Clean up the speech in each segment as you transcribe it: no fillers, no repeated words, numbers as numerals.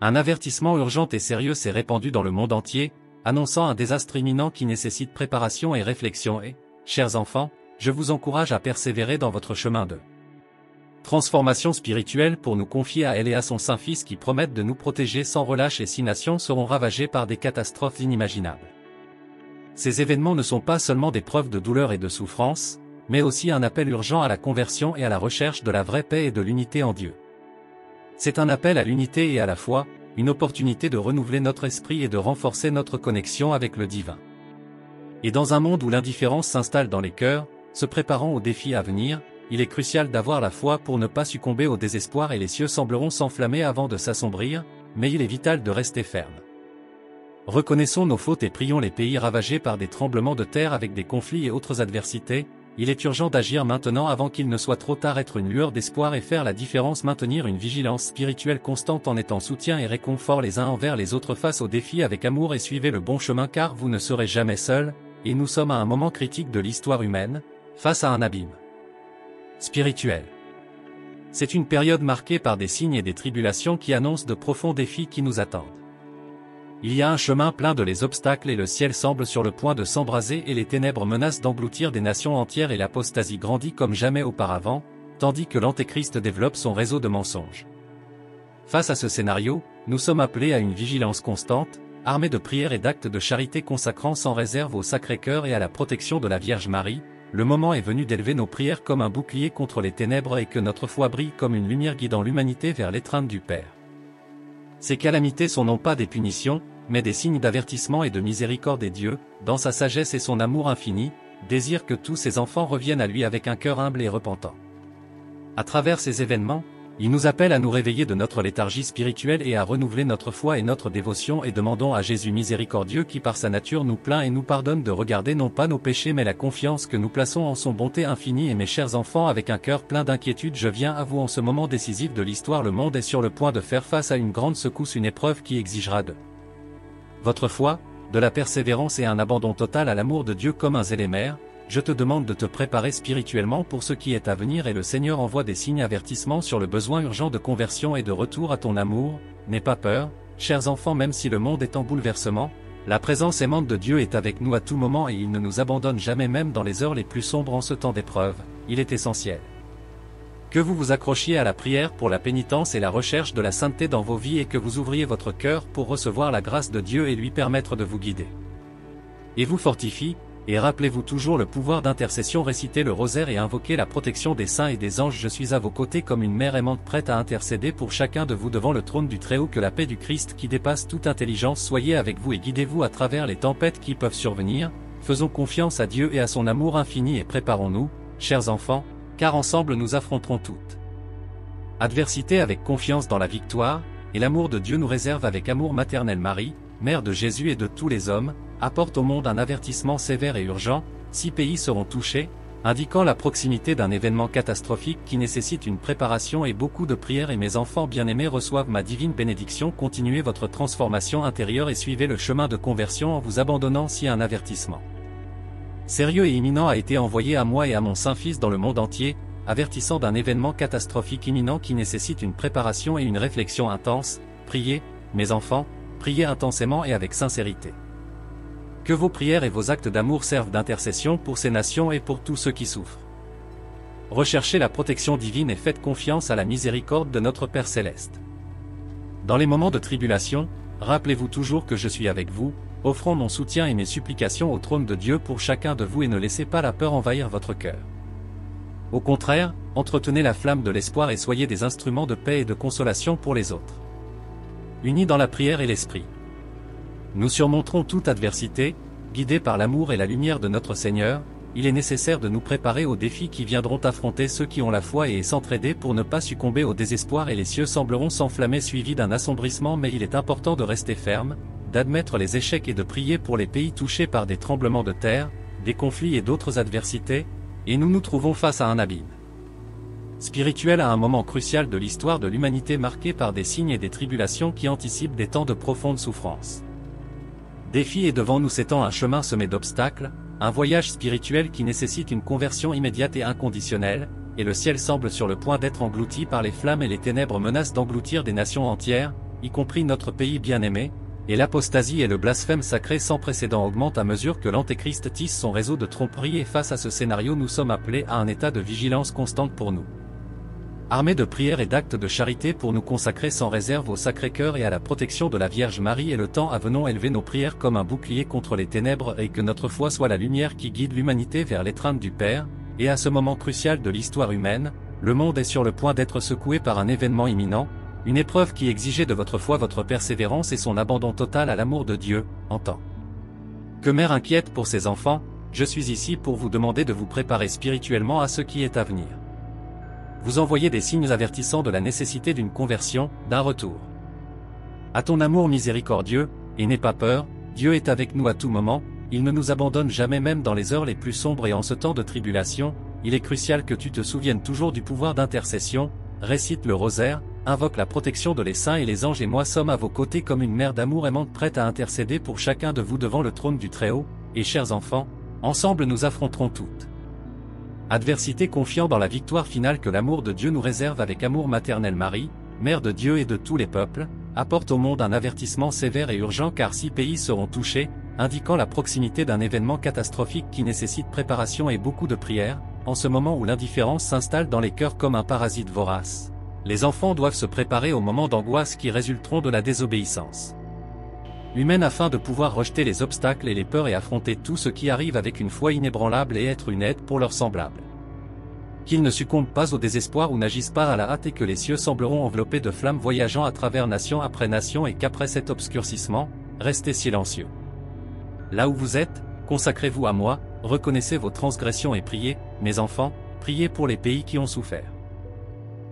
Un avertissement urgent et sérieux s'est répandu dans le monde entier, annonçant un désastre imminent qui nécessite préparation et réflexion et, chers enfants, je vous encourage à persévérer dans votre chemin de transformation spirituelle pour nous confier à elle et à son Saint-Fils qui promettent de nous protéger sans relâche et 6 nations seront ravagées par des catastrophes inimaginables. Ces événements ne sont pas seulement des preuves de douleur et de souffrance, mais aussi un appel urgent à la conversion et à la recherche de la vraie paix et de l'unité en Dieu. C'est un appel à l'unité et à la foi, une opportunité de renouveler notre esprit et de renforcer notre connexion avec le divin. Et dans un monde où l'indifférence s'installe dans les cœurs, se préparant aux défis à venir, il est crucial d'avoir la foi pour ne pas succomber au désespoir et les cieux sembleront s'enflammer avant de s'assombrir, mais il est vital de rester ferme. Reconnaissons nos fautes et prions les pays ravagés par des tremblements de terre avec des conflits et autres adversités. Il est urgent d'agir maintenant avant qu'il ne soit trop tard, être une lueur d'espoir et faire la différence, maintenir une vigilance spirituelle constante en étant soutien et réconfort les uns envers les autres face aux défis avec amour et suivez le bon chemin car vous ne serez jamais seuls, et nous sommes à un moment critique de l'histoire humaine, face à un abîme spirituel. C'est une période marquée par des signes et des tribulations qui annoncent de profonds défis qui nous attendent. Il y a un chemin plein de les obstacles et le ciel semble sur le point de s'embraser et les ténèbres menacent d'engloutir des nations entières et l'apostasie grandit comme jamais auparavant, tandis que l'Antéchrist développe son réseau de mensonges. Face à ce scénario, nous sommes appelés à une vigilance constante, armés de prières et d'actes de charité consacrant sans réserve au Sacré-Cœur et à la protection de la Vierge Marie. Le moment est venu d'élever nos prières comme un bouclier contre les ténèbres et que notre foi brille comme une lumière guidant l'humanité vers l'étreinte du Père. Ces calamités sont non pas des punitions, mais des signes d'avertissement et de miséricorde et Dieu, dans sa sagesse et son amour infini, désire que tous ses enfants reviennent à lui avec un cœur humble et repentant. À travers ces événements, il nous appelle à nous réveiller de notre léthargie spirituelle et à renouveler notre foi et notre dévotion et demandons à Jésus miséricordieux qui par sa nature nous plaint et nous pardonne de regarder non pas nos péchés mais la confiance que nous plaçons en son bonté infinie. Et mes chers enfants, avec un cœur plein d'inquiétude, je viens à vous en ce moment décisif de l'histoire. Le monde est sur le point de faire face à une grande secousse, une épreuve qui exigera de votre foi, de la persévérance et un abandon total à l'amour de Dieu comme un zélémère. Je te demande de te préparer spirituellement pour ce qui est à venir et le Seigneur envoie des signes avertissements sur le besoin urgent de conversion et de retour à ton amour. N'aie pas peur, chers enfants, même si le monde est en bouleversement, la présence aimante de Dieu est avec nous à tout moment et il ne nous abandonne jamais même dans les heures les plus sombres en ce temps d'épreuve. Il est essentiel que vous vous accrochiez à la prière pour la pénitence et la recherche de la sainteté dans vos vies et que vous ouvriez votre cœur pour recevoir la grâce de Dieu et lui permettre de vous guider. Et vous fortifie. Et rappelez-vous toujours le pouvoir d'intercession, récitez le rosaire et invoquez la protection des saints et des anges. Je suis à vos côtés comme une mère aimante prête à intercéder pour chacun de vous devant le trône du Très-Haut. Que la paix du Christ qui dépasse toute intelligence soyez avec vous et guidez-vous à travers les tempêtes qui peuvent survenir. Faisons confiance à Dieu et à son amour infini et préparons-nous, chers enfants, car ensemble nous affronterons toute adversité avec confiance dans la victoire, et l'amour de Dieu nous réserve avec amour maternel. Marie, Mère de Jésus et de tous les hommes, apporte au monde un avertissement sévère et urgent. 6 pays seront touchés, indiquant la proximité d'un événement catastrophique qui nécessite une préparation et beaucoup de prières. Et mes enfants bien-aimés reçoivent ma divine bénédiction. Continuez votre transformation intérieure et suivez le chemin de conversion en vous abandonnant. Si un avertissement sérieux et imminent a été envoyé à moi et à mon Saint-Fils dans le monde entier, avertissant d'un événement catastrophique imminent qui nécessite une préparation et une réflexion intense. Priez, mes enfants, priez intensément et avec sincérité. Que vos prières et vos actes d'amour servent d'intercession pour ces nations et pour tous ceux qui souffrent. Recherchez la protection divine et faites confiance à la miséricorde de notre Père Céleste. Dans les moments de tribulation, rappelez-vous toujours que je suis avec vous, offrons mon soutien et mes supplications au trône de Dieu pour chacun de vous et ne laissez pas la peur envahir votre cœur. Au contraire, entretenez la flamme de l'espoir et soyez des instruments de paix et de consolation pour les autres. Unis dans la prière et l'esprit, nous surmonterons toute adversité, guidés par l'amour et la lumière de notre Seigneur. Il est nécessaire de nous préparer aux défis qui viendront affronter ceux qui ont la foi et s'entraider pour ne pas succomber au désespoir et les cieux sembleront s'enflammer suivis d'un assombrissement, mais il est important de rester ferme, d'admettre les échecs et de prier pour les pays touchés par des tremblements de terre, des conflits et d'autres adversités, et nous nous trouvons face à un abîme spirituel à un moment crucial de l'histoire de l'humanité marqué par des signes et des tribulations qui anticipent des temps de profonde souffrance. Défi est devant nous s'étend un chemin semé d'obstacles, un voyage spirituel qui nécessite une conversion immédiate et inconditionnelle, et le ciel semble sur le point d'être englouti par les flammes et les ténèbres menacent d'engloutir des nations entières. y compris notre pays bien-aimé, et l'apostasie et le blasphème sacré sans précédent augmentent à mesure que l'Antéchrist tisse son réseau de tromperie et face à ce scénario nous sommes appelés à un état de vigilance constante pour nous. Armés de prières et d'actes de charité pour nous consacrer sans réserve au Sacré-Cœur et à la protection de la Vierge Marie et le temps à venons élever nos prières comme un bouclier contre les ténèbres et que notre foi soit la lumière qui guide l'humanité vers l'étreinte du Père, et à ce moment crucial de l'histoire humaine, le monde est sur le point d'être secoué par un événement imminent, une épreuve qui exigeait de votre foi votre persévérance et son abandon total à l'amour de Dieu, en tant que mère inquiète pour ses enfants, je suis ici pour vous demander de vous préparer spirituellement à ce qui est à venir. Vous envoyez des signes avertissant de la nécessité d'une conversion, d'un retour à ton amour miséricordieux, et n'aie pas peur, Dieu est avec nous à tout moment, il ne nous abandonne jamais même dans les heures les plus sombres et en ce temps de tribulation, il est crucial que tu te souviennes toujours du pouvoir d'intercession, récite le rosaire, invoque la protection de les saints et les anges et moi sommes à vos côtés comme une mère d'amour aimante prête à intercéder pour chacun de vous devant le trône du Très-Haut, et chers enfants, ensemble nous affronterons toute adversité confiant dans la victoire finale que l'amour de Dieu nous réserve avec amour maternel. Marie, Mère de Dieu et de tous les peuples, apporte au monde un avertissement sévère et urgent car 6 pays seront touchés, indiquant la proximité d'un événement catastrophique qui nécessite préparation et beaucoup de prières, en ce moment où l'indifférence s'installe dans les cœurs comme un parasite vorace. Les enfants doivent se préparer aux moments d'angoisse qui résulteront de la désobéissance humaine afin de pouvoir rejeter les obstacles et les peurs et affronter tout ce qui arrive avec une foi inébranlable et être une aide pour leurs semblables. Qu'ils ne succombent pas au désespoir ou n'agissent pas à la hâte et que les cieux sembleront enveloppés de flammes voyageant à travers nation après nation et qu'après cet obscurcissement, restez silencieux. Là où vous êtes, consacrez-vous à moi, reconnaissez vos transgressions et priez, mes enfants, priez pour les pays qui ont souffert.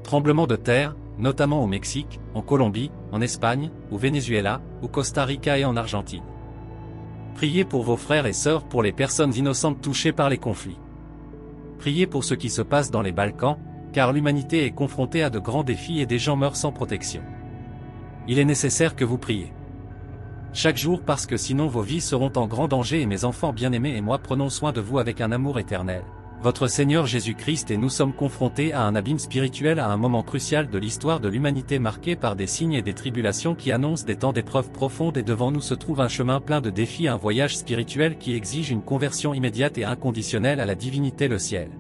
Tremblements de terre, notamment au Mexique, en Colombie, en Espagne, au Venezuela, au Costa Rica et en Argentine. Priez pour vos frères et sœurs, pour les personnes innocentes touchées par les conflits. Priez pour ce qui se passe dans les Balkans, car l'humanité est confrontée à de grands défis et des gens meurent sans protection. Il est nécessaire que vous priez chaque jour parce que sinon vos vies seront en grand danger et mes enfants bien-aimés et moi prenons soin de vous avec un amour éternel. Votre Seigneur Jésus-Christ et nous sommes confrontés à un abîme spirituel à un moment crucial de l'histoire de l'humanité marqué par des signes et des tribulations qui annoncent des temps d'épreuves profondes et devant nous se trouve un chemin plein de défis, un voyage spirituel qui exige une conversion immédiate et inconditionnelle à la divinité. Le ciel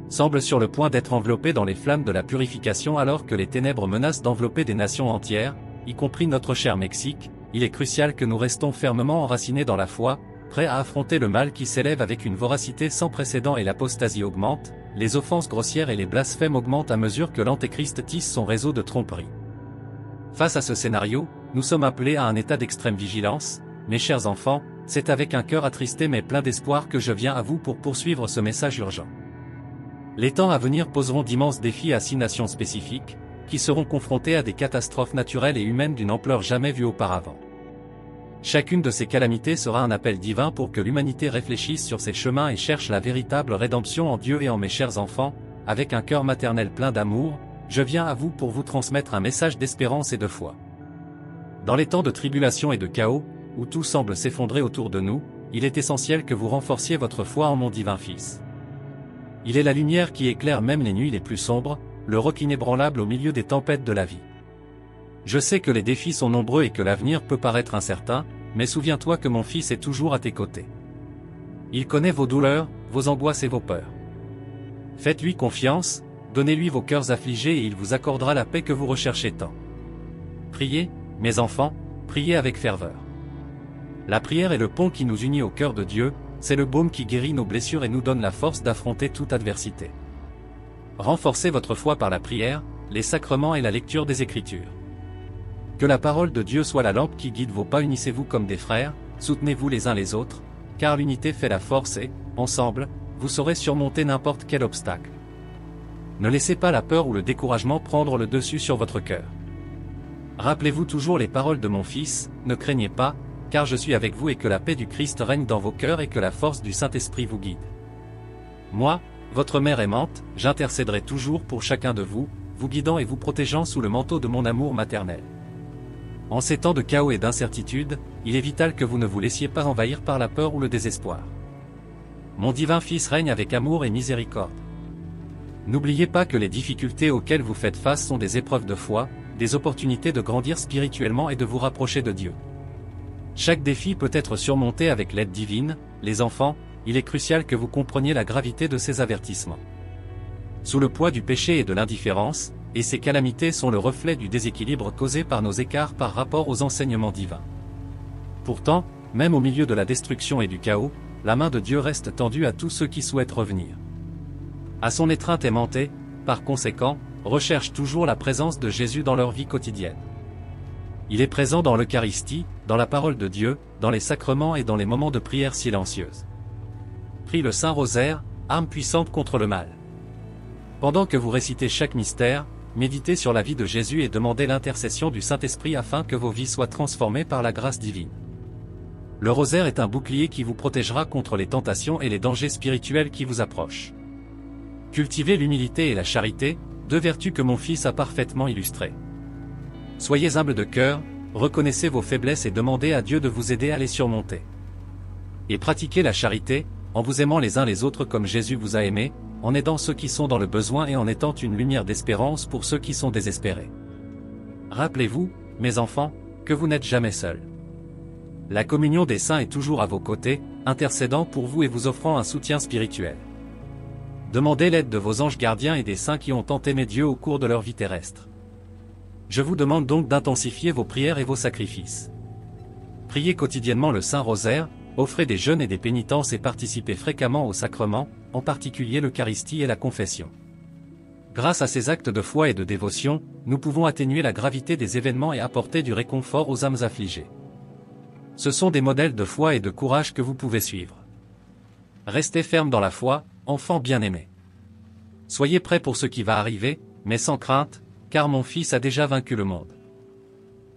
semble sur le point d'être enveloppé dans les flammes de la purification alors que les ténèbres menacent d'envelopper des nations entières, y compris notre cher Mexique. Il est crucial que nous restons fermement enracinés dans la foi, prêts à affronter le mal qui s'élève avec une voracité sans précédent et l'apostasie augmente, les offenses grossières et les blasphèmes augmentent à mesure que l'Antéchrist tisse son réseau de tromperie. Face à ce scénario, nous sommes appelés à un état d'extrême vigilance, mes chers enfants, c'est avec un cœur attristé mais plein d'espoir que je viens à vous pour poursuivre ce message urgent. Les temps à venir poseront d'immenses défis à 6 nations spécifiques, qui seront confrontés à des catastrophes naturelles et humaines d'une ampleur jamais vue auparavant. Chacune de ces calamités sera un appel divin pour que l'humanité réfléchisse sur ses chemins et cherche la véritable rédemption en Dieu et en mes chers enfants, avec un cœur maternel plein d'amour, je viens à vous pour vous transmettre un message d'espérance et de foi. Dans les temps de tribulation et de chaos, où tout semble s'effondrer autour de nous, il est essentiel que vous renforciez votre foi en mon divin Fils. Il est la lumière qui éclaire même les nuits les plus sombres, le roc inébranlable au milieu des tempêtes de la vie. Je sais que les défis sont nombreux et que l'avenir peut paraître incertain, mais souviens-toi que mon Fils est toujours à tes côtés. Il connaît vos douleurs, vos angoisses et vos peurs. Faites-lui confiance, donnez-lui vos cœurs affligés et il vous accordera la paix que vous recherchez tant. Priez, mes enfants, priez avec ferveur. La prière est le pont qui nous unit au cœur de Dieu, c'est le baume qui guérit nos blessures et nous donne la force d'affronter toute adversité. Renforcez votre foi par la prière, les sacrements et la lecture des Écritures. Que la parole de Dieu soit la lampe qui guide vos pas. Unissez-vous comme des frères, soutenez-vous les uns les autres, car l'unité fait la force et, ensemble, vous saurez surmonter n'importe quel obstacle. Ne laissez pas la peur ou le découragement prendre le dessus sur votre cœur. Rappelez-vous toujours les paroles de mon Fils, ne craignez pas, car je suis avec vous et que la paix du Christ règne dans vos cœurs et que la force du Saint-Esprit vous guide. Moi, votre mère aimante, j'intercéderai toujours pour chacun de vous, vous guidant et vous protégeant sous le manteau de mon amour maternel. En ces temps de chaos et d'incertitude, il est vital que vous ne vous laissiez pas envahir par la peur ou le désespoir. Mon divin Fils règne avec amour et miséricorde. N'oubliez pas que les difficultés auxquelles vous faites face sont des épreuves de foi, des opportunités de grandir spirituellement et de vous rapprocher de Dieu. Chaque défi peut être surmonté avec l'aide divine. Les enfants, il est crucial que vous compreniez la gravité de ces avertissements. Sous le poids du péché et de l'indifférence, et ces calamités sont le reflet du déséquilibre causé par nos écarts par rapport aux enseignements divins. Pourtant, même au milieu de la destruction et du chaos, la main de Dieu reste tendue à tous ceux qui souhaitent revenir à son étreinte aimantée. Par conséquent, recherchent toujours la présence de Jésus dans leur vie quotidienne. Il est présent dans l'Eucharistie, dans la parole de Dieu, dans les sacrements et dans les moments de prière silencieuse. Prie le Saint Rosaire, arme puissante contre le mal. Pendant que vous récitez chaque mystère, méditez sur la vie de Jésus et demandez l'intercession du Saint-Esprit afin que vos vies soient transformées par la grâce divine. Le rosaire est un bouclier qui vous protégera contre les tentations et les dangers spirituels qui vous approchent. Cultivez l'humilité et la charité, deux vertus que mon fils a parfaitement illustrées. Soyez humble de cœur, reconnaissez vos faiblesses et demandez à Dieu de vous aider à les surmonter. Et pratiquez la charité, en vous aimant les uns les autres comme Jésus vous a aimé, en aidant ceux qui sont dans le besoin et en étant une lumière d'espérance pour ceux qui sont désespérés. Rappelez-vous, mes enfants, que vous n'êtes jamais seuls. La communion des saints est toujours à vos côtés, intercédant pour vous et vous offrant un soutien spirituel. Demandez l'aide de vos anges gardiens et des saints qui ont tant aimé Dieu au cours de leur vie terrestre. Je vous demande donc d'intensifier vos prières et vos sacrifices. Priez quotidiennement le Saint Rosaire, offrez des jeûnes et des pénitences et participez fréquemment aux sacrements, en particulier l'Eucharistie et la confession. Grâce à ces actes de foi et de dévotion, nous pouvons atténuer la gravité des événements et apporter du réconfort aux âmes affligées. Ce sont des modèles de foi et de courage que vous pouvez suivre. Restez ferme dans la foi, enfants bien-aimés. Soyez prêts pour ce qui va arriver, mais sans crainte, car mon Fils a déjà vaincu le monde.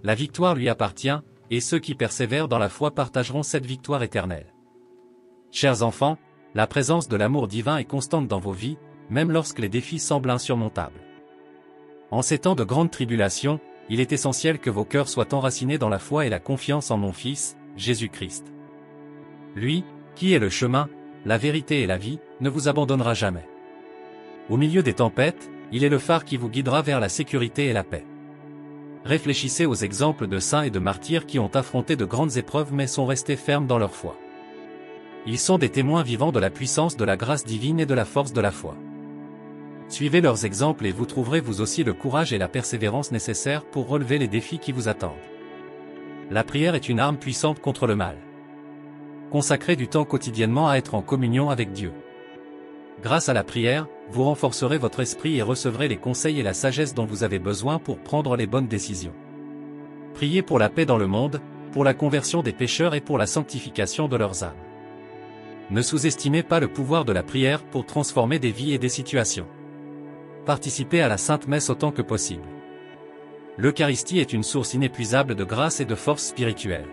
La victoire lui appartient, et ceux qui persévèrent dans la foi partageront cette victoire éternelle. Chers enfants, la présence de l'amour divin est constante dans vos vies, même lorsque les défis semblent insurmontables. En ces temps de grande tribulation, il est essentiel que vos cœurs soient enracinés dans la foi et la confiance en mon Fils, Jésus-Christ. Lui, qui est le chemin, la vérité et la vie, ne vous abandonnera jamais. Au milieu des tempêtes, il est le phare qui vous guidera vers la sécurité et la paix. Réfléchissez aux exemples de saints et de martyrs qui ont affronté de grandes épreuves mais sont restés fermes dans leur foi. Ils sont des témoins vivants de la puissance de la grâce divine et de la force de la foi. Suivez leurs exemples et vous trouverez vous aussi le courage et la persévérance nécessaires pour relever les défis qui vous attendent. La prière est une arme puissante contre le mal. Consacrez du temps quotidiennement à être en communion avec Dieu. Grâce à la prière, vous renforcerez votre esprit et recevrez les conseils et la sagesse dont vous avez besoin pour prendre les bonnes décisions. Priez pour la paix dans le monde, pour la conversion des pécheurs et pour la sanctification de leurs âmes. Ne sous-estimez pas le pouvoir de la prière pour transformer des vies et des situations. Participez à la Sainte Messe autant que possible. L'Eucharistie est une source inépuisable de grâce et de force spirituelle.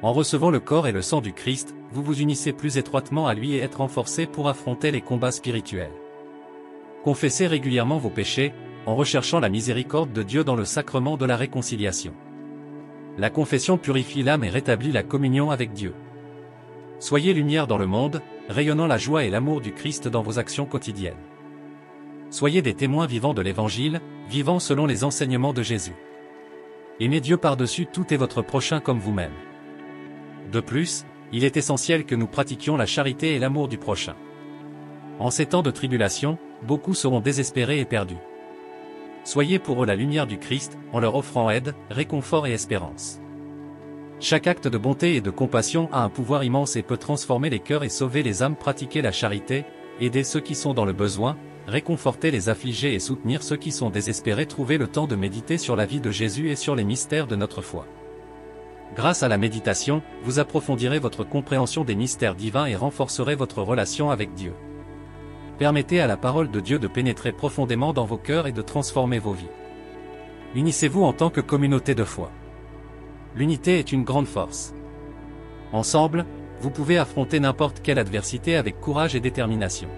En recevant le corps et le sang du Christ, vous vous unissez plus étroitement à lui et êtes renforcés pour affronter les combats spirituels. Confessez régulièrement vos péchés, en recherchant la miséricorde de Dieu dans le sacrement de la réconciliation. La confession purifie l'âme et rétablit la communion avec Dieu. Soyez lumière dans le monde, rayonnant la joie et l'amour du Christ dans vos actions quotidiennes. Soyez des témoins vivants de l'Évangile, vivant selon les enseignements de Jésus. Aimez Dieu par-dessus tout et votre prochain comme vous-même. De plus, il est essentiel que nous pratiquions la charité et l'amour du prochain. En ces temps de tribulation, beaucoup seront désespérés et perdus. Soyez pour eux la lumière du Christ, en leur offrant aide, réconfort et espérance. Chaque acte de bonté et de compassion a un pouvoir immense et peut transformer les cœurs et sauver les âmes. Pratiquer la charité, aider ceux qui sont dans le besoin, réconforter les affligés et soutenir ceux qui sont désespérés. Trouvez le temps de méditer sur la vie de Jésus et sur les mystères de notre foi. Grâce à la méditation, vous approfondirez votre compréhension des mystères divins et renforcerez votre relation avec Dieu. Permettez à la parole de Dieu de pénétrer profondément dans vos cœurs et de transformer vos vies. Unissez-vous en tant que communauté de foi. L'unité est une grande force. Ensemble, vous pouvez affronter n'importe quelle adversité avec courage et détermination.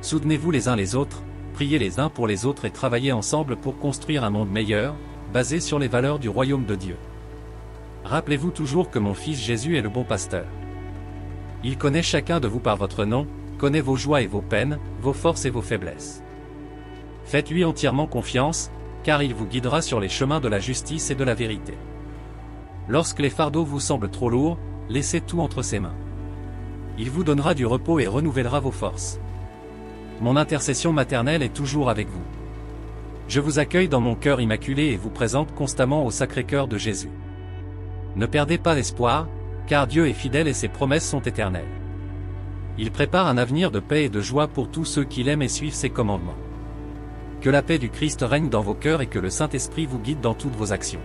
Soutenez-vous les uns les autres, priez les uns pour les autres et travaillez ensemble pour construire un monde meilleur, basé sur les valeurs du royaume de Dieu. Rappelez-vous toujours que mon Fils Jésus est le bon pasteur. Il connaît chacun de vous par votre nom, connaît vos joies et vos peines, vos forces et vos faiblesses. Faites-lui entièrement confiance, car il vous guidera sur les chemins de la justice et de la vérité. Lorsque les fardeaux vous semblent trop lourds, laissez tout entre ses mains. Il vous donnera du repos et renouvellera vos forces. Mon intercession maternelle est toujours avec vous. Je vous accueille dans mon cœur immaculé et vous présente constamment au Sacré-Cœur de Jésus. Ne perdez pas espoir, car Dieu est fidèle et ses promesses sont éternelles. Il prépare un avenir de paix et de joie pour tous ceux qui l'aiment et suivent ses commandements. Que la paix du Christ règne dans vos cœurs et que le Saint-Esprit vous guide dans toutes vos actions.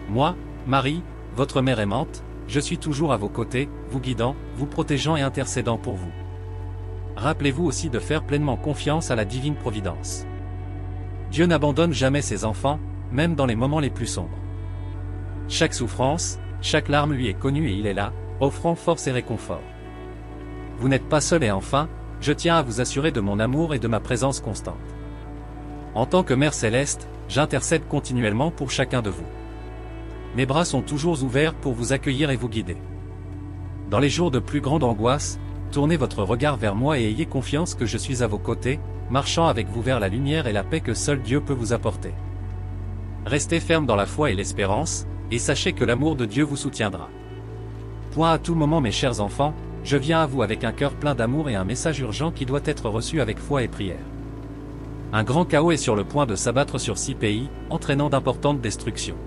Moi, Marie, votre mère aimante, je suis toujours à vos côtés, vous guidant, vous protégeant et intercédant pour vous. Rappelez-vous aussi de faire pleinement confiance à la divine providence. Dieu n'abandonne jamais ses enfants, même dans les moments les plus sombres. Chaque souffrance, chaque larme lui est connue et il est là, offrant force et réconfort. Vous n'êtes pas seul et enfin, je tiens à vous assurer de mon amour et de ma présence constante. En tant que Mère Céleste, j'intercède continuellement pour chacun de vous. Mes bras sont toujours ouverts pour vous accueillir et vous guider. Dans les jours de plus grande angoisse, tournez votre regard vers moi et ayez confiance que je suis à vos côtés, marchant avec vous vers la lumière et la paix que seul Dieu peut vous apporter. Restez ferme dans la foi et l'espérance, et sachez que l'amour de Dieu vous soutiendra. Point à tout moment mes chers enfants, je viens à vous avec un cœur plein d'amour et un message urgent qui doit être reçu avec foi et prière. Un grand chaos est sur le point de s'abattre sur 6 pays, entraînant d'importantes destructions.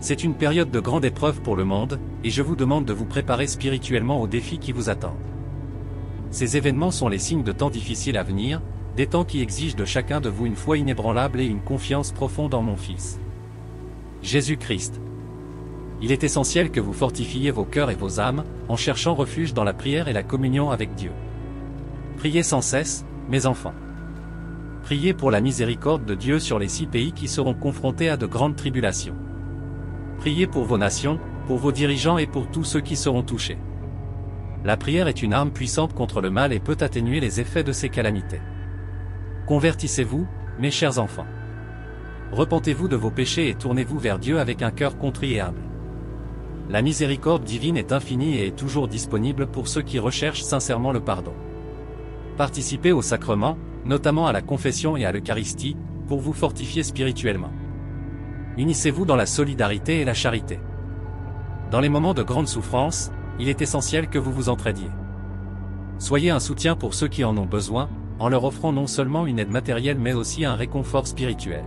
C'est une période de grande épreuve pour le monde, et je vous demande de vous préparer spirituellement aux défis qui vous attendent. Ces événements sont les signes de temps difficiles à venir, des temps qui exigent de chacun de vous une foi inébranlable et une confiance profonde en mon Fils, Jésus-Christ. Il est essentiel que vous fortifiez vos cœurs et vos âmes, en cherchant refuge dans la prière et la communion avec Dieu. Priez sans cesse, mes enfants. Priez pour la miséricorde de Dieu sur les 6 pays qui seront confrontés à de grandes tribulations. Priez pour vos nations, pour vos dirigeants et pour tous ceux qui seront touchés. La prière est une arme puissante contre le mal et peut atténuer les effets de ces calamités. Convertissez-vous, mes chers enfants. Repentez-vous de vos péchés et tournez-vous vers Dieu avec un cœur contrit et humble. La miséricorde divine est infinie et est toujours disponible pour ceux qui recherchent sincèrement le pardon. Participez aux sacrements, notamment à la confession et à l'Eucharistie, pour vous fortifier spirituellement. Unissez-vous dans la solidarité et la charité. Dans les moments de grande souffrance, il est essentiel que vous vous entraidiez. Soyez un soutien pour ceux qui en ont besoin, en leur offrant non seulement une aide matérielle mais aussi un réconfort spirituel.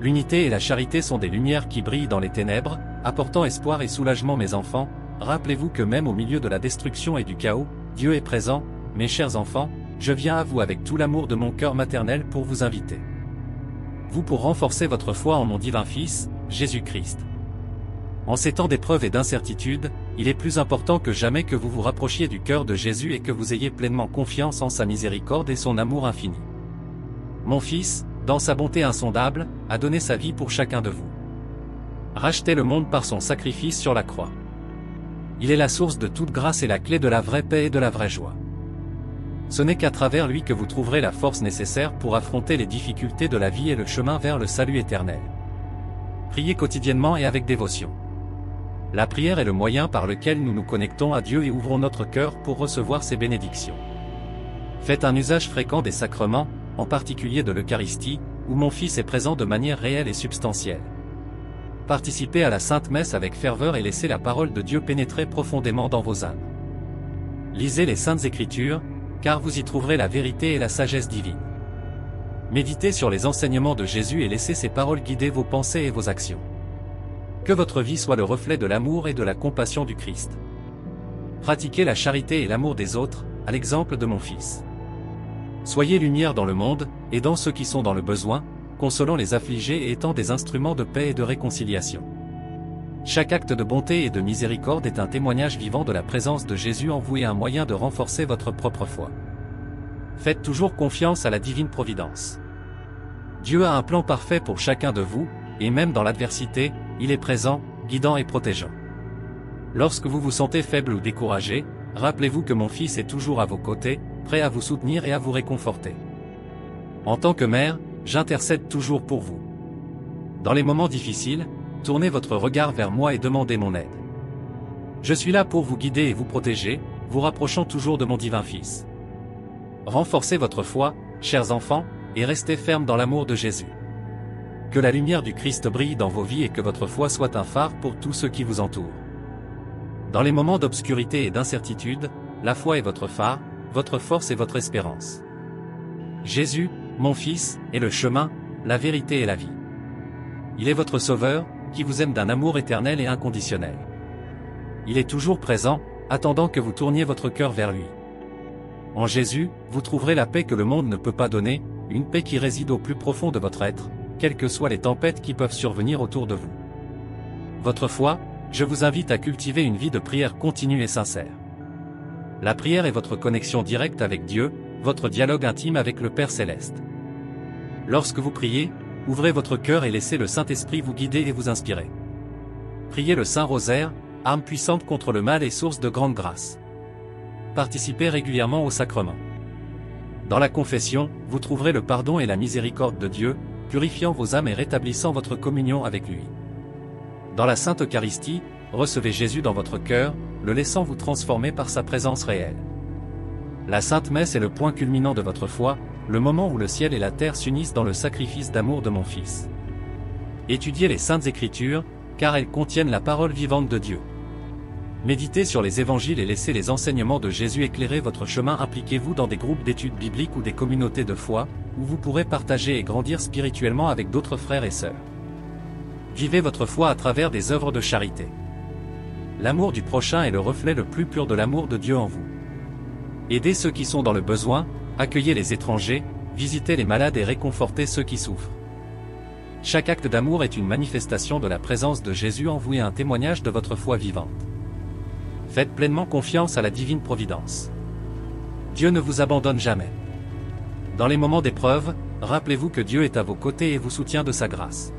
L'unité et la charité sont des lumières qui brillent dans les ténèbres, apportant espoir et soulagement mes enfants. Rappelez-vous que même au milieu de la destruction et du chaos, Dieu est présent, mes chers enfants, je viens à vous avec tout l'amour de mon cœur maternel pour vous inviter. Vous pour renforcer votre foi en mon divin Fils, Jésus-Christ. En ces temps d'épreuve et d'incertitude, il est plus important que jamais que vous vous rapprochiez du cœur de Jésus et que vous ayez pleinement confiance en sa miséricorde et son amour infini. Mon Fils, dans sa bonté insondable, a donné sa vie pour chacun de vous. Racheté le monde par son sacrifice sur la croix. Il est la source de toute grâce et la clé de la vraie paix et de la vraie joie. Ce n'est qu'à travers lui que vous trouverez la force nécessaire pour affronter les difficultés de la vie et le chemin vers le salut éternel. Priez quotidiennement et avec dévotion. La prière est le moyen par lequel nous nous connectons à Dieu et ouvrons notre cœur pour recevoir ses bénédictions. Faites un usage fréquent des sacrements, en particulier de l'Eucharistie, où mon Fils est présent de manière réelle et substantielle. Participez à la Sainte Messe avec ferveur et laissez la parole de Dieu pénétrer profondément dans vos âmes. Lisez les Saintes Écritures, car vous y trouverez la vérité et la sagesse divine. Méditez sur les enseignements de Jésus et laissez ses paroles guider vos pensées et vos actions. Que votre vie soit le reflet de l'amour et de la compassion du Christ. Pratiquez la charité et l'amour des autres, à l'exemple de mon Fils. Soyez lumière dans le monde, aidant ceux qui sont dans le besoin, consolant les affligés et étant des instruments de paix et de réconciliation. Chaque acte de bonté et de miséricorde est un témoignage vivant de la présence de Jésus en vous et un moyen de renforcer votre propre foi. Faites toujours confiance à la divine providence. Dieu a un plan parfait pour chacun de vous, et même dans l'adversité, il est présent, guidant et protégeant. Lorsque vous vous sentez faible ou découragé, rappelez-vous que mon Fils est toujours à vos côtés, prêt à vous soutenir et à vous réconforter. En tant que mère, j'intercède toujours pour vous. Dans les moments difficiles, tournez votre regard vers moi et demandez mon aide. Je suis là pour vous guider et vous protéger, vous rapprochant toujours de mon divin Fils. Renforcez votre foi, chers enfants, et restez fermes dans l'amour de Jésus. Que la lumière du Christ brille dans vos vies et que votre foi soit un phare pour tous ceux qui vous entourent. Dans les moments d'obscurité et d'incertitude, la foi est votre phare, votre force et votre espérance. Jésus, mon Fils, est le chemin, la vérité et la vie. Il est votre Sauveur, qui vous aime d'un amour éternel et inconditionnel. Il est toujours présent, attendant que vous tourniez votre cœur vers lui. En Jésus, vous trouverez la paix que le monde ne peut pas donner, une paix qui réside au plus profond de votre être, quelles que soient les tempêtes qui peuvent survenir autour de vous. Votre foi, je vous invite à cultiver une vie de prière continue et sincère. La prière est votre connexion directe avec Dieu, votre dialogue intime avec le Père Céleste. Lorsque vous priez, ouvrez votre cœur et laissez le Saint-Esprit vous guider et vous inspirer. Priez le Saint-Rosaire, arme puissante contre le mal et source de grande grâce. Participez régulièrement au sacrement. Dans la confession, vous trouverez le pardon et la miséricorde de Dieu, purifiant vos âmes et rétablissant votre communion avec lui. Dans la Sainte Eucharistie, recevez Jésus dans votre cœur, le laissant vous transformer par sa présence réelle. La Sainte Messe est le point culminant de votre foi, le moment où le ciel et la terre s'unissent dans le sacrifice d'amour de mon Fils. Étudiez les Saintes Écritures, car elles contiennent la parole vivante de Dieu. Méditez sur les évangiles et laissez les enseignements de Jésus éclairer votre chemin. Impliquez-vous dans des groupes d'études bibliques ou des communautés de foi, où vous pourrez partager et grandir spirituellement avec d'autres frères et sœurs. Vivez votre foi à travers des œuvres de charité. L'amour du prochain est le reflet le plus pur de l'amour de Dieu en vous. Aidez ceux qui sont dans le besoin, accueillez les étrangers, visitez les malades et réconfortez ceux qui souffrent. Chaque acte d'amour est une manifestation de la présence de Jésus en vous et un témoignage de votre foi vivante. Faites pleinement confiance à la divine providence. Dieu ne vous abandonne jamais. Dans les moments d'épreuve, rappelez-vous que Dieu est à vos côtés et vous soutient de sa grâce.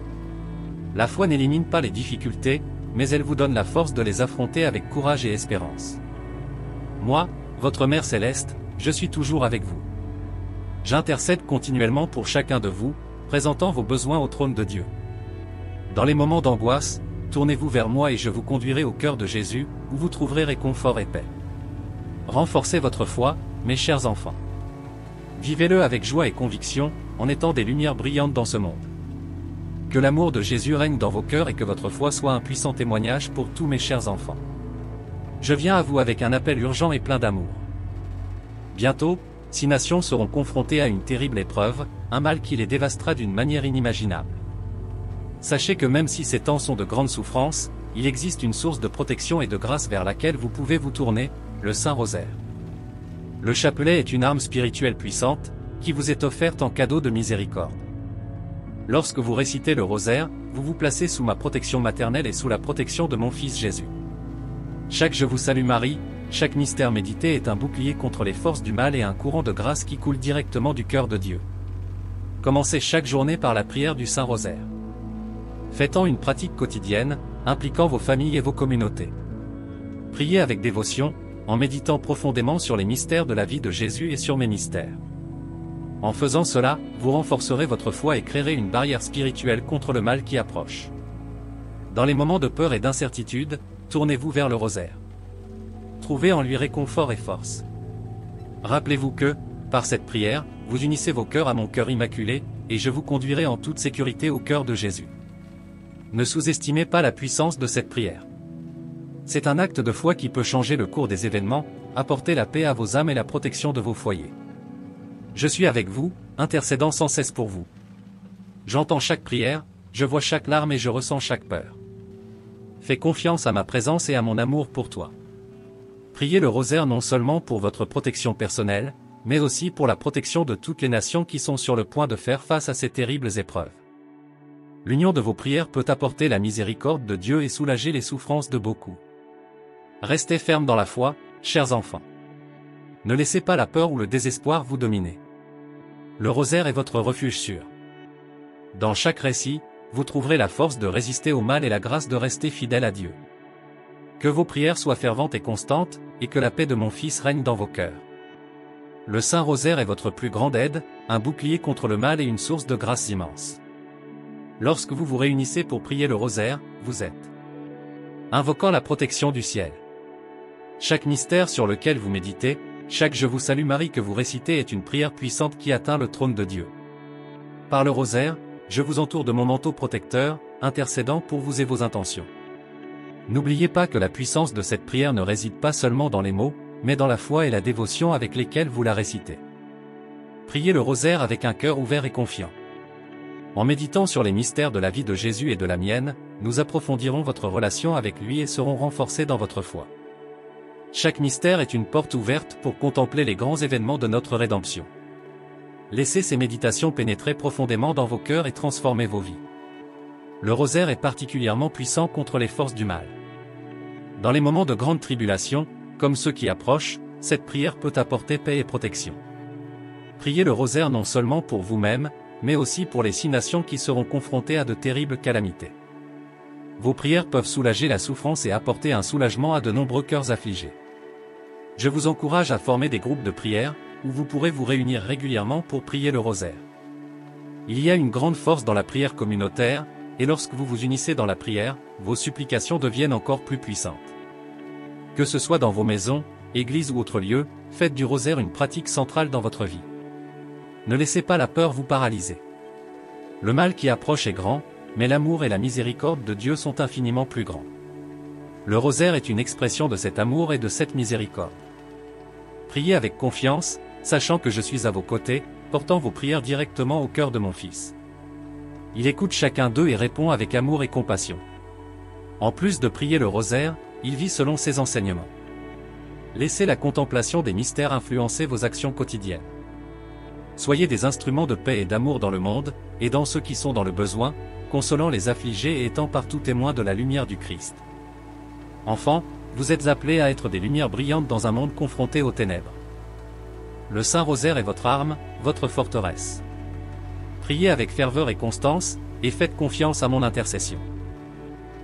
La foi n'élimine pas les difficultés, mais elle vous donne la force de les affronter avec courage et espérance. Moi, votre Mère Céleste, je suis toujours avec vous. J'intercède continuellement pour chacun de vous, présentant vos besoins au trône de Dieu. Dans les moments d'angoisse, tournez-vous vers moi et je vous conduirai au cœur de Jésus, où vous trouverez réconfort et paix. Renforcez votre foi, mes chers enfants. Vivez-le avec joie et conviction, en étant des lumières brillantes dans ce monde. Que l'amour de Jésus règne dans vos cœurs et que votre foi soit un puissant témoignage pour tous mes chers enfants. Je viens à vous avec un appel urgent et plein d'amour. Bientôt, 6 nations seront confrontées à une terrible épreuve, un mal qui les dévastera d'une manière inimaginable. Sachez que même si ces temps sont de grandes souffrances, il existe une source de protection et de grâce vers laquelle vous pouvez vous tourner, le Saint-Rosaire. Le chapelet est une arme spirituelle puissante, qui vous est offerte en cadeau de miséricorde. Lorsque vous récitez le rosaire, vous vous placez sous ma protection maternelle et sous la protection de mon Fils Jésus. Chaque Je vous salue Marie, chaque mystère médité est un bouclier contre les forces du mal et un courant de grâce qui coule directement du cœur de Dieu. Commencez chaque journée par la prière du Saint-Rosaire. Faites-en une pratique quotidienne, impliquant vos familles et vos communautés. Priez avec dévotion, en méditant profondément sur les mystères de la vie de Jésus et sur mes mystères. En faisant cela, vous renforcerez votre foi et créerez une barrière spirituelle contre le mal qui approche. Dans les moments de peur et d'incertitude, tournez-vous vers le rosaire. Trouvez en lui réconfort et force. Rappelez-vous que, par cette prière, vous unissez vos cœurs à mon cœur immaculé, et je vous conduirai en toute sécurité au cœur de Jésus. Ne sous-estimez pas la puissance de cette prière. C'est un acte de foi qui peut changer le cours des événements, apporter la paix à vos âmes et la protection de vos foyers. Je suis avec vous, intercédant sans cesse pour vous. J'entends chaque prière, je vois chaque larme et je ressens chaque peur. Fais confiance à ma présence et à mon amour pour toi. Priez le rosaire non seulement pour votre protection personnelle, mais aussi pour la protection de toutes les nations qui sont sur le point de faire face à ces terribles épreuves. L'union de vos prières peut apporter la miséricorde de Dieu et soulager les souffrances de beaucoup. Restez fermes dans la foi, chers enfants. Ne laissez pas la peur ou le désespoir vous dominer. Le rosaire est votre refuge sûr. Dans chaque récit, vous trouverez la force de résister au mal et la grâce de rester fidèle à Dieu. Que vos prières soient ferventes et constantes, et que la paix de mon Fils règne dans vos cœurs. Le Saint-Rosaire est votre plus grande aide, un bouclier contre le mal et une source de grâce immense. Lorsque vous vous réunissez pour prier le rosaire, vous êtes invoquant la protection du ciel. Chaque mystère sur lequel vous méditez, chaque Je vous salue Marie que vous récitez est une prière puissante qui atteint le trône de Dieu. Par le rosaire, je vous entoure de mon manteau protecteur, intercédant pour vous et vos intentions. N'oubliez pas que la puissance de cette prière ne réside pas seulement dans les mots, mais dans la foi et la dévotion avec lesquelles vous la récitez. Priez le rosaire avec un cœur ouvert et confiant. En méditant sur les mystères de la vie de Jésus et de la mienne, nous approfondirons votre relation avec lui et serons renforcés dans votre foi. Chaque mystère est une porte ouverte pour contempler les grands événements de notre rédemption. Laissez ces méditations pénétrer profondément dans vos cœurs et transformer vos vies. Le rosaire est particulièrement puissant contre les forces du mal. Dans les moments de grande tribulation, comme ceux qui approchent, cette prière peut apporter paix et protection. Priez le rosaire non seulement pour vous-même, mais aussi pour les 6 nations qui seront confrontées à de terribles calamités. Vos prières peuvent soulager la souffrance et apporter un soulagement à de nombreux cœurs affligés. Je vous encourage à former des groupes de prière, où vous pourrez vous réunir régulièrement pour prier le rosaire. Il y a une grande force dans la prière communautaire, et lorsque vous vous unissez dans la prière, vos supplications deviennent encore plus puissantes. Que ce soit dans vos maisons, églises ou autres lieux, faites du rosaire une pratique centrale dans votre vie. Ne laissez pas la peur vous paralyser. Le mal qui approche est grand, mais l'amour et la miséricorde de Dieu sont infiniment plus grands. Le rosaire est une expression de cet amour et de cette miséricorde. Priez avec confiance, sachant que je suis à vos côtés, portant vos prières directement au cœur de mon Fils. Il écoute chacun d'eux et répond avec amour et compassion. En plus de prier le rosaire, il vit selon ses enseignements. Laissez la contemplation des mystères influencer vos actions quotidiennes. Soyez des instruments de paix et d'amour dans le monde, aidant ceux qui sont dans le besoin, consolant les affligés et étant partout témoins de la lumière du Christ. Enfants, vous êtes appelés à être des lumières brillantes dans un monde confronté aux ténèbres. Le Saint-Rosaire est votre arme, votre forteresse. Priez avec ferveur et constance, et faites confiance à mon intercession.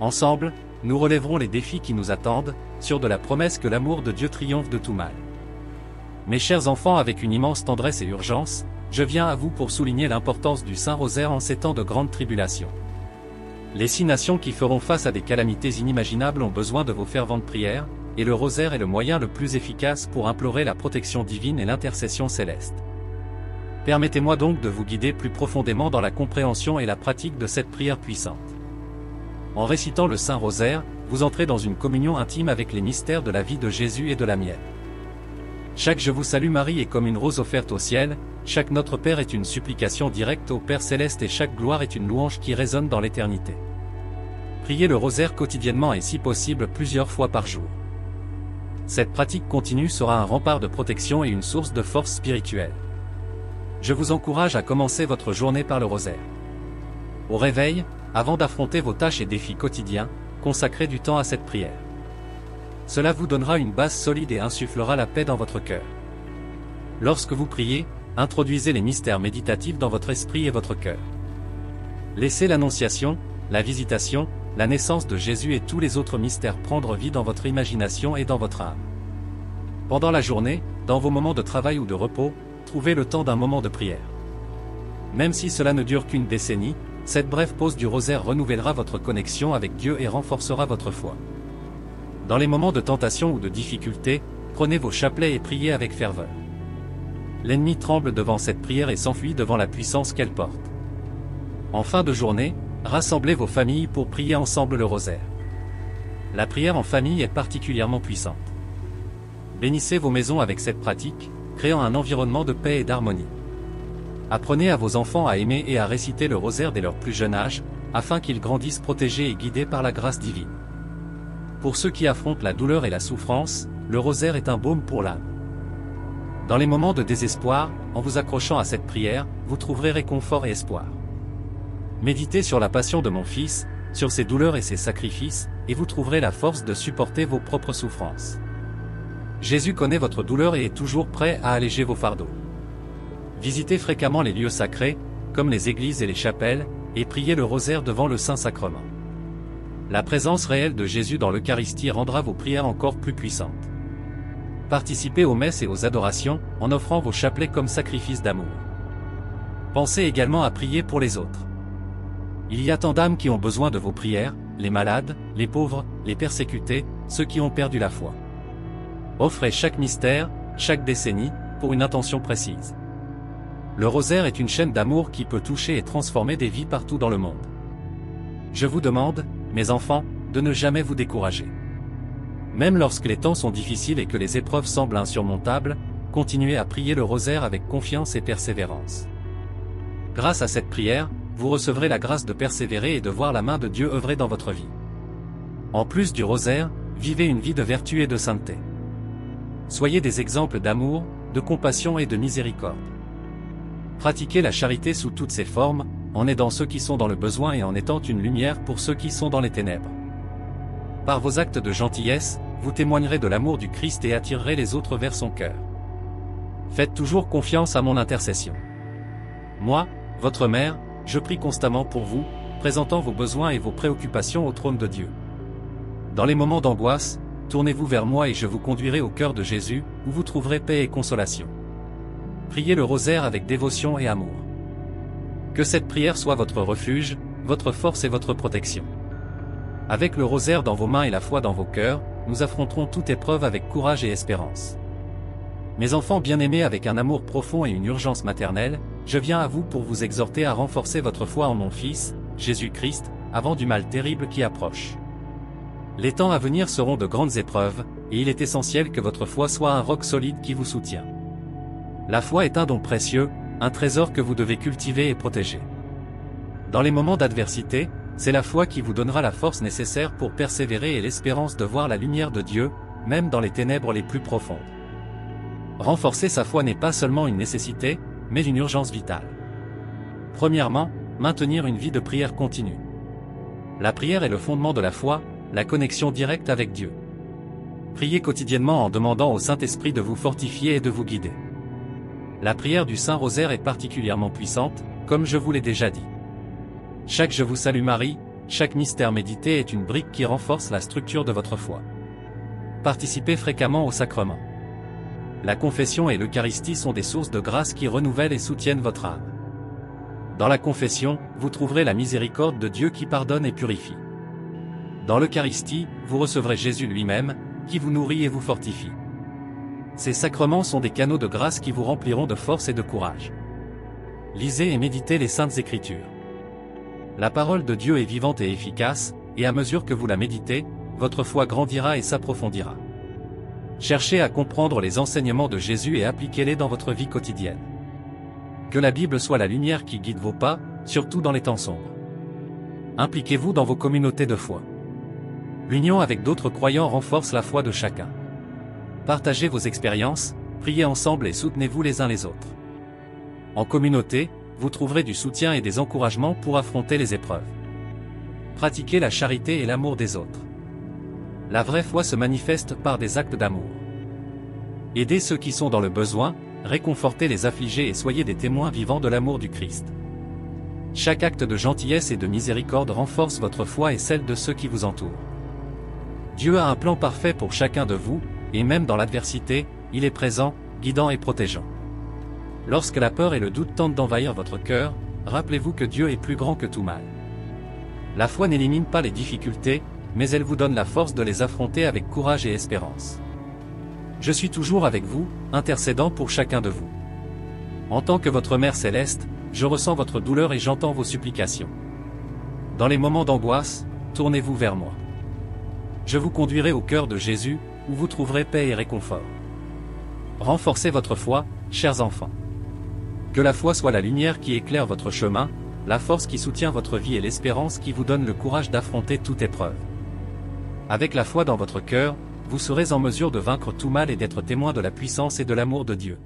Ensemble, nous relèverons les défis qui nous attendent, sûrs de la promesse que l'amour de Dieu triomphe de tout mal. Mes chers enfants, avec une immense tendresse et urgence, je viens à vous pour souligner l'importance du Saint-Rosaire en ces temps de grande tribulation. Les 6 nations qui feront face à des calamités inimaginables ont besoin de vos ferventes prières, et le rosaire est le moyen le plus efficace pour implorer la protection divine et l'intercession céleste. Permettez-moi donc de vous guider plus profondément dans la compréhension et la pratique de cette prière puissante. En récitant le Saint-Rosaire, vous entrez dans une communion intime avec les mystères de la vie de Jésus et de la mienne. Chaque Je vous salue Marie est comme une rose offerte au ciel, chaque Notre Père est une supplication directe au Père Céleste et chaque gloire est une louange qui résonne dans l'éternité. Priez le rosaire quotidiennement et si possible plusieurs fois par jour. Cette pratique continue sera un rempart de protection et une source de force spirituelle. Je vous encourage à commencer votre journée par le rosaire. Au réveil, avant d'affronter vos tâches et défis quotidiens, consacrez du temps à cette prière. Cela vous donnera une base solide et insufflera la paix dans votre cœur. Lorsque vous priez, introduisez les mystères méditatifs dans votre esprit et votre cœur. Laissez l'Annonciation, la Visitation, la naissance de Jésus et tous les autres mystères prendre vie dans votre imagination et dans votre âme. Pendant la journée, dans vos moments de travail ou de repos, trouvez le temps d'un moment de prière. Même si cela ne dure qu'une décennie, cette brève pause du rosaire renouvellera votre connexion avec Dieu et renforcera votre foi. Dans les moments de tentation ou de difficulté, prenez vos chapelets et priez avec ferveur. L'ennemi tremble devant cette prière et s'enfuit devant la puissance qu'elle porte. En fin de journée, rassemblez vos familles pour prier ensemble le rosaire. La prière en famille est particulièrement puissante. Bénissez vos maisons avec cette pratique, créant un environnement de paix et d'harmonie. Apprenez à vos enfants à aimer et à réciter le rosaire dès leur plus jeune âge, afin qu'ils grandissent protégés et guidés par la grâce divine. Pour ceux qui affrontent la douleur et la souffrance, le rosaire est un baume pour l'âme. Dans les moments de désespoir, en vous accrochant à cette prière, vous trouverez réconfort et espoir. Méditez sur la passion de mon Fils, sur ses douleurs et ses sacrifices, et vous trouverez la force de supporter vos propres souffrances. Jésus connaît votre douleur et est toujours prêt à alléger vos fardeaux. Visitez fréquemment les lieux sacrés, comme les églises et les chapelles, et priez le rosaire devant le Saint-Sacrement. La présence réelle de Jésus dans l'Eucharistie rendra vos prières encore plus puissantes. Participez aux messes et aux adorations, en offrant vos chapelets comme sacrifice d'amour. Pensez également à prier pour les autres. Il y a tant d'âmes qui ont besoin de vos prières, les malades, les pauvres, les persécutés, ceux qui ont perdu la foi. Offrez chaque mystère, chaque décennie, pour une intention précise. Le rosaire est une chaîne d'amour qui peut toucher et transformer des vies partout dans le monde. Je vous demande, mes enfants, de ne jamais vous décourager. Même lorsque les temps sont difficiles et que les épreuves semblent insurmontables, continuez à prier le rosaire avec confiance et persévérance. Grâce à cette prière, vous recevrez la grâce de persévérer et de voir la main de Dieu œuvrer dans votre vie. En plus du rosaire, vivez une vie de vertu et de sainteté. Soyez des exemples d'amour, de compassion et de miséricorde. Pratiquez la charité sous toutes ses formes, en aidant ceux qui sont dans le besoin et en étant une lumière pour ceux qui sont dans les ténèbres. Par vos actes de gentillesse, vous témoignerez de l'amour du Christ et attirerez les autres vers son cœur. Faites toujours confiance à mon intercession. Moi, votre mère, je prie constamment pour vous, présentant vos besoins et vos préoccupations au trône de Dieu. Dans les moments d'angoisse, tournez-vous vers moi et je vous conduirai au cœur de Jésus, où vous trouverez paix et consolation. Priez le rosaire avec dévotion et amour. Que cette prière soit votre refuge, votre force et votre protection. Avec le rosaire dans vos mains et la foi dans vos cœurs, nous affronterons toute épreuve avec courage et espérance. Mes enfants bien-aimés, avec un amour profond et une urgence maternelle, je viens à vous pour vous exhorter à renforcer votre foi en mon Fils, Jésus-Christ, avant du mal terrible qui approche. Les temps à venir seront de grandes épreuves, et il est essentiel que votre foi soit un roc solide qui vous soutient. La foi est un don précieux, un trésor que vous devez cultiver et protéger. Dans les moments d'adversité, c'est la foi qui vous donnera la force nécessaire pour persévérer et l'espérance de voir la lumière de Dieu, même dans les ténèbres les plus profondes. Renforcer sa foi n'est pas seulement une nécessité, mais une urgence vitale. Premièrement, maintenir une vie de prière continue. La prière est le fondement de la foi, la connexion directe avec Dieu. Priez quotidiennement en demandant au Saint-Esprit de vous fortifier et de vous guider. La prière du Saint-Rosaire est particulièrement puissante, comme je vous l'ai déjà dit. Chaque Je vous salue Marie, chaque mystère médité est une brique qui renforce la structure de votre foi. Participez fréquemment au sacrement. La confession et l'Eucharistie sont des sources de grâce qui renouvellent et soutiennent votre âme. Dans la confession, vous trouverez la miséricorde de Dieu qui pardonne et purifie. Dans l'Eucharistie, vous recevrez Jésus lui-même, qui vous nourrit et vous fortifie. Ces sacrements sont des canaux de grâce qui vous rempliront de force et de courage. Lisez et méditez les Saintes Écritures. La parole de Dieu est vivante et efficace, et à mesure que vous la méditez, votre foi grandira et s'approfondira. Cherchez à comprendre les enseignements de Jésus et appliquez-les dans votre vie quotidienne. Que la Bible soit la lumière qui guide vos pas, surtout dans les temps sombres. Impliquez-vous dans vos communautés de foi. L'union avec d'autres croyants renforce la foi de chacun. Partagez vos expériences, priez ensemble et soutenez-vous les uns les autres. En communauté, vous trouverez du soutien et des encouragements pour affronter les épreuves. Pratiquez la charité et l'amour des autres. La vraie foi se manifeste par des actes d'amour. Aidez ceux qui sont dans le besoin, réconfortez les affligés et soyez des témoins vivants de l'amour du Christ. Chaque acte de gentillesse et de miséricorde renforce votre foi et celle de ceux qui vous entourent. Dieu a un plan parfait pour chacun de vous, et même dans l'adversité, il est présent, guidant et protégeant. Lorsque la peur et le doute tentent d'envahir votre cœur, rappelez-vous que Dieu est plus grand que tout mal. La foi n'élimine pas les difficultés, mais elle vous donne la force de les affronter avec courage et espérance. Je suis toujours avec vous, intercédant pour chacun de vous. En tant que votre Mère céleste, je ressens votre douleur et j'entends vos supplications. Dans les moments d'angoisse, tournez-vous vers moi. Je vous conduirai au cœur de Jésus, où vous trouverez paix et réconfort. Renforcez votre foi, chers enfants. Que la foi soit la lumière qui éclaire votre chemin, la force qui soutient votre vie et l'espérance qui vous donne le courage d'affronter toute épreuve. Avec la foi dans votre cœur, vous serez en mesure de vaincre tout mal et d'être témoin de la puissance et de l'amour de Dieu.